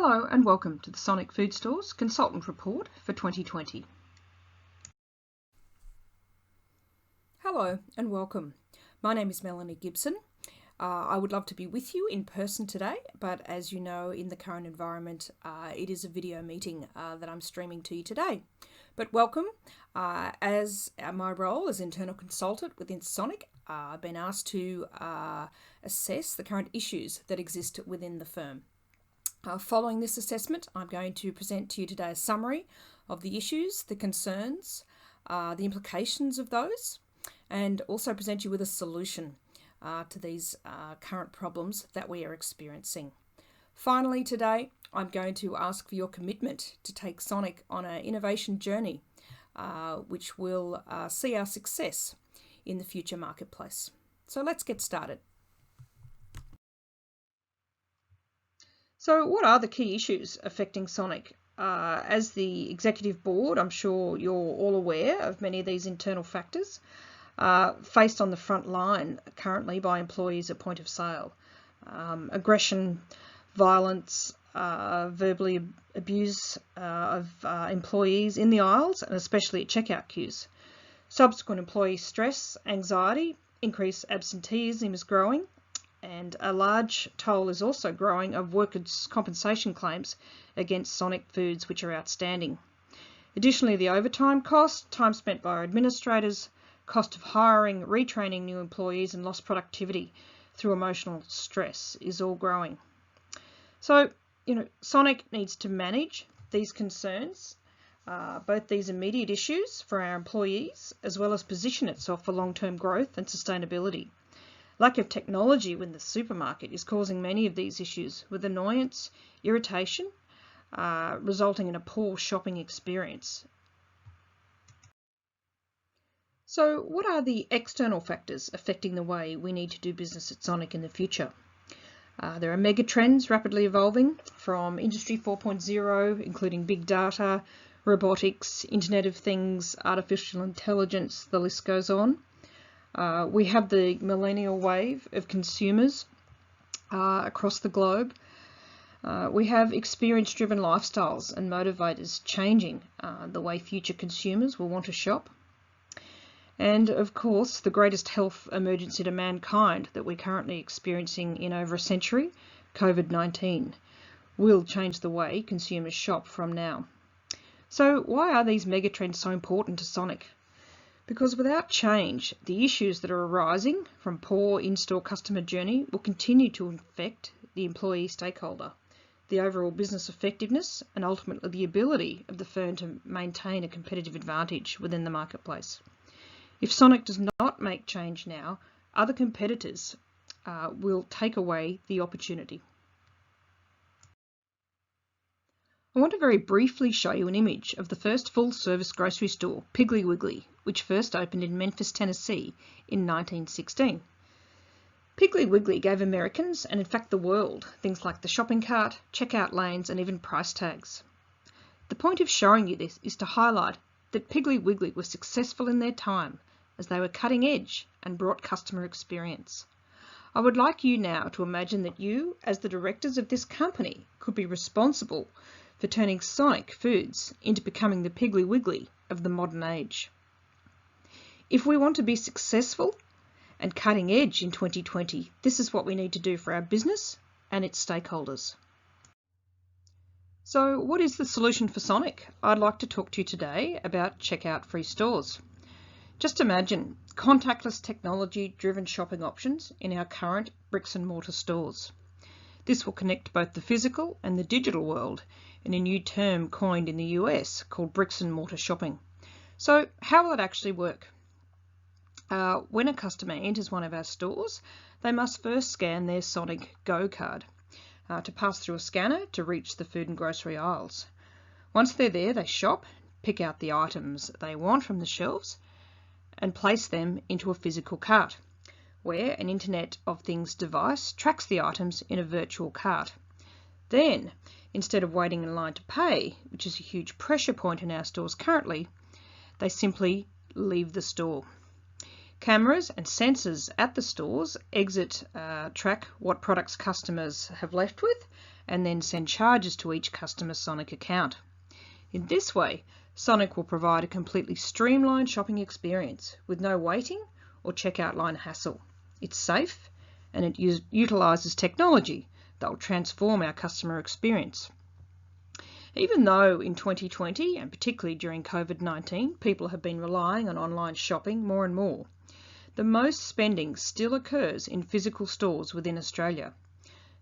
Hello and welcome to the Sonic Food Stores Consultant Report for 2020. Hello and welcome. My name is Melanie Gibson. I would love to be with you in person today, but as you know, in the current environment, it is a video meeting that I'm streaming to you today. But welcome. As my role as internal consultant within Sonic, I've been asked to assess the current issues that exist within the firm. Following this assessment, I'm going to present to you today a summary of the issues, the concerns, the implications of those, and also present you with a solution to these current problems that we are experiencing. Finally, today, I'm going to ask for your commitment to take Sonic on an innovation journey, which will see our success in the future marketplace. So let's get started. So what are the key issues affecting Sonic? As the executive board, I'm sure you're all aware of many of these internal factors faced on the front line currently by employees at point of sale. Aggression, violence, verbally abuse of employees in the aisles and especially at checkout queues. Subsequent employee stress, anxiety, increased absenteeism is growing, and a large toll is also growing of workers' compensation claims against Sonic Foods, which are outstanding. Additionally, the overtime cost, time spent by our administrators, cost of hiring, retraining new employees and lost productivity through emotional stress is all growing. So, Sonic needs to manage these concerns, both these immediate issues for our employees, as well as position itself for long-term growth and sustainability. Lack of technology within the supermarket is causing many of these issues with annoyance, irritation, resulting in a poor shopping experience. So what are the external factors affecting the way we need to do business at Sonic in the future? There are mega trends rapidly evolving from Industry 4.0, including big data, robotics, Internet of Things, artificial intelligence, the list goes on. We have the millennial wave of consumers across the globe. We have experience-driven lifestyles and motivators changing the way future consumers will want to shop. And of course, the greatest health emergency to mankind that we're currently experiencing in over a century, COVID-19, will change the way consumers shop from now. So why are these megatrends so important to Sonic? Because without change, the issues that are arising from poor in-store customer journey will continue to affect the employee stakeholder, the overall business effectiveness, and ultimately the ability of the firm to maintain a competitive advantage within the marketplace. If Sonic does not make change now, other competitors will take away the opportunity. I want to very briefly show you an image of the first full-service grocery store, Piggly Wiggly, which first opened in Memphis, Tennessee in 1916. Piggly Wiggly gave Americans, and in fact the world, things like the shopping cart, checkout lanes, and even price tags. The point of showing you this is to highlight that Piggly Wiggly was successful in their time as they were cutting edge and brought customer experience. I would like you now to imagine that you, as the directors of this company, could be responsible for turning Sonic Foods into becoming the Piggly Wiggly of the modern age. If we want to be successful and cutting edge in 2020, this is what we need to do for our business and its stakeholders. So what is the solution for Sonic? I'd like to talk to you today about checkout-free stores. Just imagine contactless technology-driven shopping options in our current bricks and mortar stores. This will connect both the physical and the digital world in a new term coined in the US called bricks and mortar shopping. So how will it actually work? When a customer enters one of our stores, they must first scan their Sonic Go card to pass through a scanner to reach the food and grocery aisles. Once they're there, they shop, pick out the items they want from the shelves, and place them into a physical cart, where an Internet of Things device tracks the items in a virtual cart. Then, instead of waiting in line to pay, which is a huge pressure point in our stores currently, they simply leave the store. Cameras and sensors at the stores track what products customers have left with and then send charges to each customer's Sonic account. In this way, Sonic will provide a completely streamlined shopping experience with no waiting or checkout line hassle. It's safe and it utilises technology that will transform our customer experience. Even though in 2020, and particularly during COVID-19, people have been relying on online shopping more and more, the most spending still occurs in physical stores within Australia.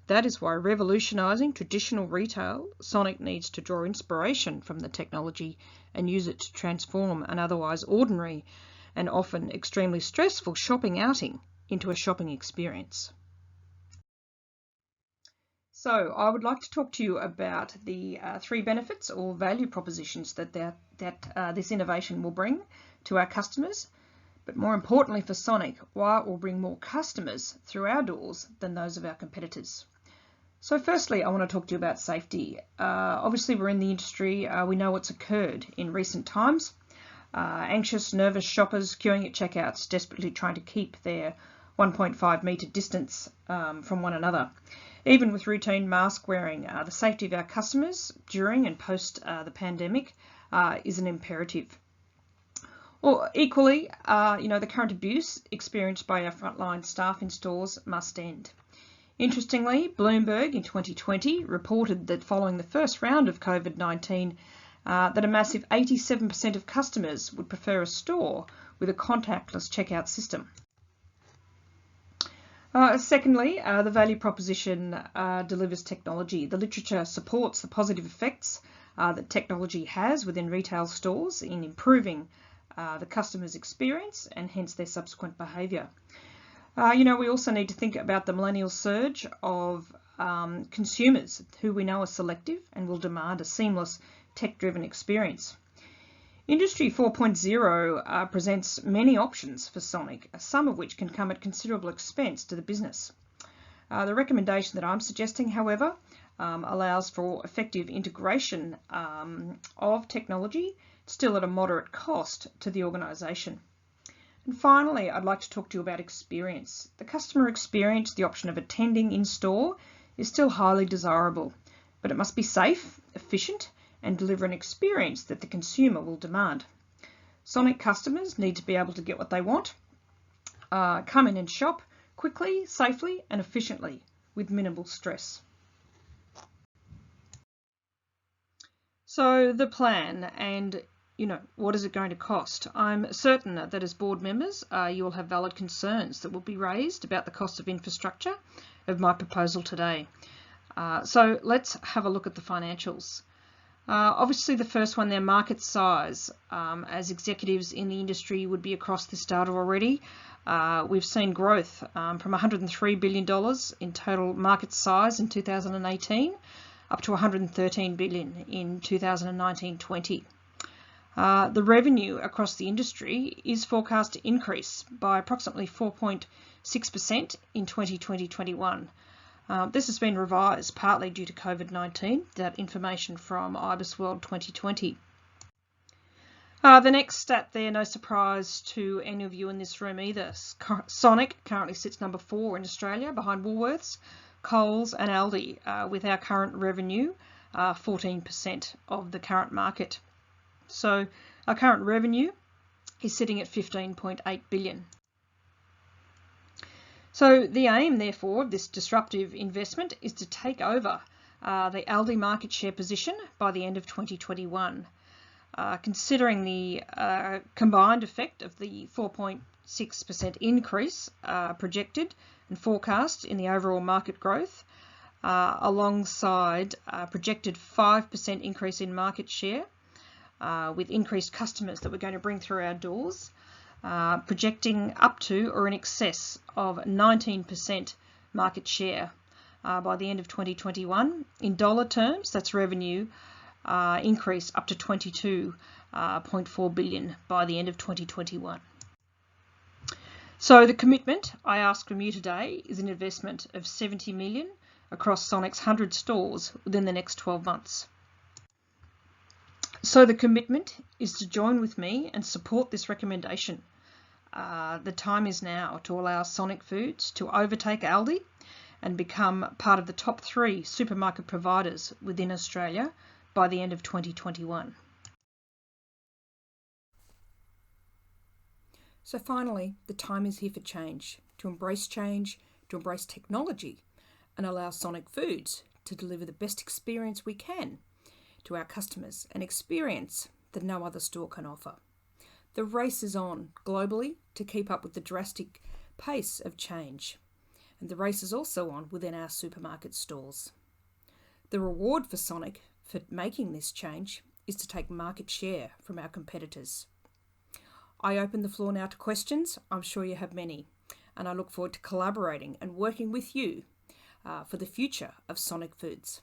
That is why revolutionising traditional retail, Sonic needs to draw inspiration from the technology and use it to transform an otherwise ordinary and often extremely stressful shopping outing into a shopping experience. So I would like to talk to you about the three benefits or value propositions that this innovation will bring to our customers, but more importantly for Sonic, why it will bring more customers through our doors than those of our competitors. So firstly, I want to talk to you about safety. Obviously, we're in the industry. We know what's occurred in recent times. Anxious, nervous shoppers queuing at checkouts, desperately trying to keep their 1.5 metre distance from one another. Even with routine mask wearing, the safety of our customers during and post the pandemic is an imperative. Or equally, the current abuse experienced by our frontline staff in stores must end. Interestingly, Bloomberg in 2020 reported that following the first round of COVID-19, that a massive 87% of customers would prefer a store with a contactless checkout system. Secondly, the value proposition delivers technology. The literature supports the positive effects that technology has within retail stores in improving the customer's experience and hence their subsequent behaviour. We also need to think about the millennial surge of consumers who we know are selective and will demand a seamless tech-driven experience. Industry 4.0 presents many options for Sonic, some of which can come at considerable expense to the business. The recommendation that I'm suggesting, however, allows for effective integration of technology, still at a moderate cost to the organisation. And finally, I'd like to talk to you about experience. The customer experience, the option of attending in store, is still highly desirable, but it must be safe, efficient, and deliver an experience that the consumer will demand. Sonic customers need to be able to get what they want, come in and shop quickly, safely, and efficiently with minimal stress. So the plan and what is it going to cost? I'm certain that as board members, you will have valid concerns that will be raised about the cost of infrastructure of my proposal today. So let's have a look at the financials. Obviously, the first one, their market size. As executives in the industry would be across this data already, we've seen growth from $103 billion in total market size in 2018 up to $113 billion in 2019-20. The revenue across the industry is forecast to increase by approximately 4.6% in 2020-21. This has been revised partly due to COVID-19, that information from IBIS World 2020. The next stat there, no surprise to any of you in this room either. Sonic currently sits number 4 in Australia behind Woolworths, Coles and Aldi, with our current revenue 14% of the current market. So our current revenue is sitting at $15.8 billion. So the aim, therefore, of this disruptive investment is to take over the Aldi market share position by the end of 2021. Considering the combined effect of the 4.6% increase projected and forecast in the overall market growth, alongside a projected 5% increase in market share, with increased customers that we're going to bring through our doors, projecting up to or in excess of 19% market share by the end of 2021. In dollar terms, that's revenue increase up to $22.4 billion by the end of 2021. So the commitment I ask from you today is an investment of $70 million across Sonic's 100 stores within the next 12 months. So the commitment is to join with me and support this recommendation The time is now to allow Sonic Foods to overtake Aldi and become part of the top 3 supermarket providers within Australia by the end of 2021. So finally, the time is here for change, to embrace technology, and allow Sonic Foods to deliver the best experience we can to our customers, an experience that no other store can offer. The race is on globally to keep up with the drastic pace of change, and the race is also on within our supermarket stores. The reward for Sonic for making this change is to take market share from our competitors. I open the floor now to questions. I'm sure you have many, and I look forward to collaborating and working with you for the future of Sonic Foods.